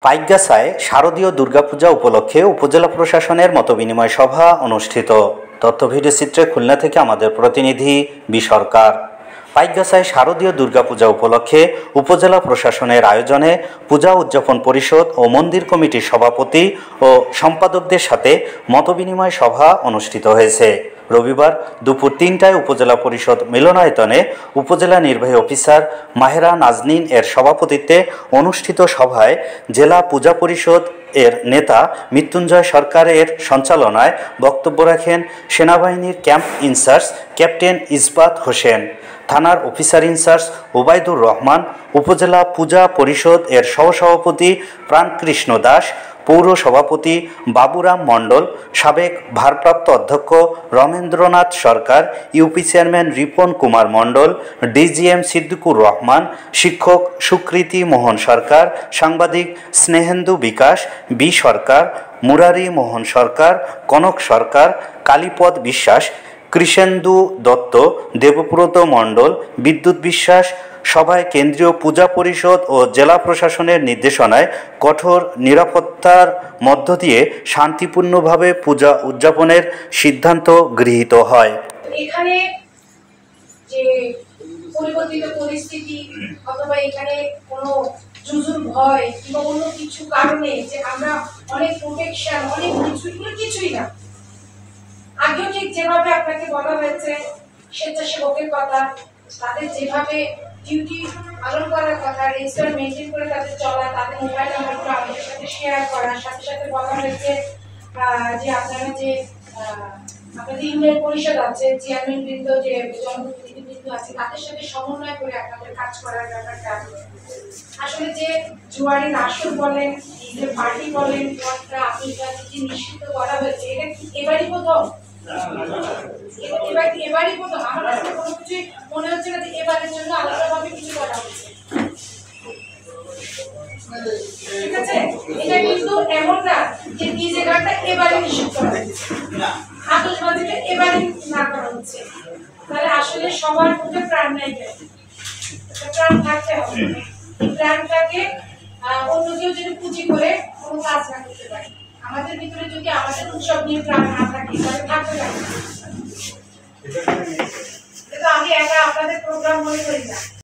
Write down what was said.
পাইকগাছায় শারদীয় দুর্গাপূজা উপলক্ষে উপজেলা প্রশাসনের মতবিনিময় সভা অনুষ্ঠিত। তথ্য ভিডিওচিত্রে খুলনা থেকে আমাদের প্রতিনিধি বি সরকার। পাইকগাছায় শারদীয় দুর্গাপূজা উপলক্ষে উপজেলা প্রশাসনের আয়োজনে পূজা উদযাপন পরিষদ ও মন্দির কমিটির সভাপতি ও সম্পাদকদের সাথে মতবিনিময় সভা অনুষ্ঠিত হয়েছে। রবিবার দুপুর ৩টায় উপজেলা পরিষদ মিলনায়তনে উপজেলা নির্বাহী অফিসার মাহেরা নাজনীন এর সভাপতিত্বে অনুষ্ঠিত সভায় জেলা পূজা পরিষদ এর নেতা মৃত্যুঞ্জয় সরকারের সঞ্চালনায় বক্তব্য রাখেন সেনাবাহিনীর ক্যাম্প ইনচার্জ ক্যাপ্টেন ইসবাত হোসেন, থানার অফিসার ইনচার্জ ওবায়দুর রহমান, উপজেলা পূজা পরিষদ এর সহসভাপতি প্রাণকৃষ্ণ দাস, পৌর সভাপতি বাবুরাম মণ্ডল, সাবেক ভারপ্রাপ্ত অধ্যক্ষ রমেন্দ্রনাথ সরকার, UP chairman Ripon Kumar Mondal, DGM Siddiqur Rahman, শিক্ষক সুকৃতি মোহন সরকার, সাংবাদিক স্নেহেন্দু বিকাশ, বি সরকার, মুরারি মোহন সরকার, কনক সরকার, কালীপদ বিশ্বাস, কৃষেন্দু দত্ত, দেবব্রত মণ্ডল, বিদ্যুৎ বিশ্বাস। সভায় কেন্দ্রীয় পূজা পরিষদ ও জেলা প্রশাসনের নির্দেশনায় কঠোর নিরাপত্তার মধ্য দিয়ে শান্তিপূর্ণভাবে পূজা উদযাপনের সিদ্ধান্ত গৃহীত হয়। এখানে যে পরিবর্তিত পরিস্থিতি অথবা এখানে কোনো জুজুর ভয় কিংবা অন্য কিছু কারণে যে আমরা অনেক প্রোটেকশন অনেক কিছুই না। আগেও ঠিক যেভাবে আপনাকে বলা হয়েছে স্বেচ্ছাসেবকের কথা, তাদের যেভাবে ডিউটি পালন করার কথা, রেজিস্টার মেনটেন করে তাদের চলা, তাদের মোবাইল নাম্বারগুলো আমাদের সাথে শেয়ার করার সাথে সাথে বলা হয়েছে যে আপনারা যে আপনাদের ইউনিয়ন পরিষদ আছে, চেয়ারম্যান বৃন্দ, যে জনপ্রতিনিধি বৃন্দ আছে, তাদের সাথে সমন্বয় করে আপনাদের কাজ করার ব্যাপারটা আসলে যে জুয়ারের আসর বলেন, যে পার্টি বলেন, আপনাদের নিশ্চিত করা হয়েছে, এটা কি এবারই প্রথম? এবারই প্রথম। আমার কাছে কোনো কিছু মনে হচ্ছে না যে এবারের জন্য আলাদাভাবে কিছু করা হচ্ছে। ঠিক আছে, এটা কিন্তু এমন না যে ডিজে গানটা এবারে নিষিদ্ধ করা হচ্ছে, আতশবাজিটা এবারে না করা হচ্ছে। তাহলে আসলে সবার মধ্যে প্রাণ নাই, প্রাণ থাকতে হবে। এই প্রাণটাকে অন্য কেউ যদি পুঁজি করে কোনো কাজ না করতে পারে, আমাদের ভিতরে যদি আমাদের উৎসব নিয়ে প্রাণ না থাকে তাহলে থাকতে পারে। আমি একা আপনাদের প্রোগ্রাম মনে করি না।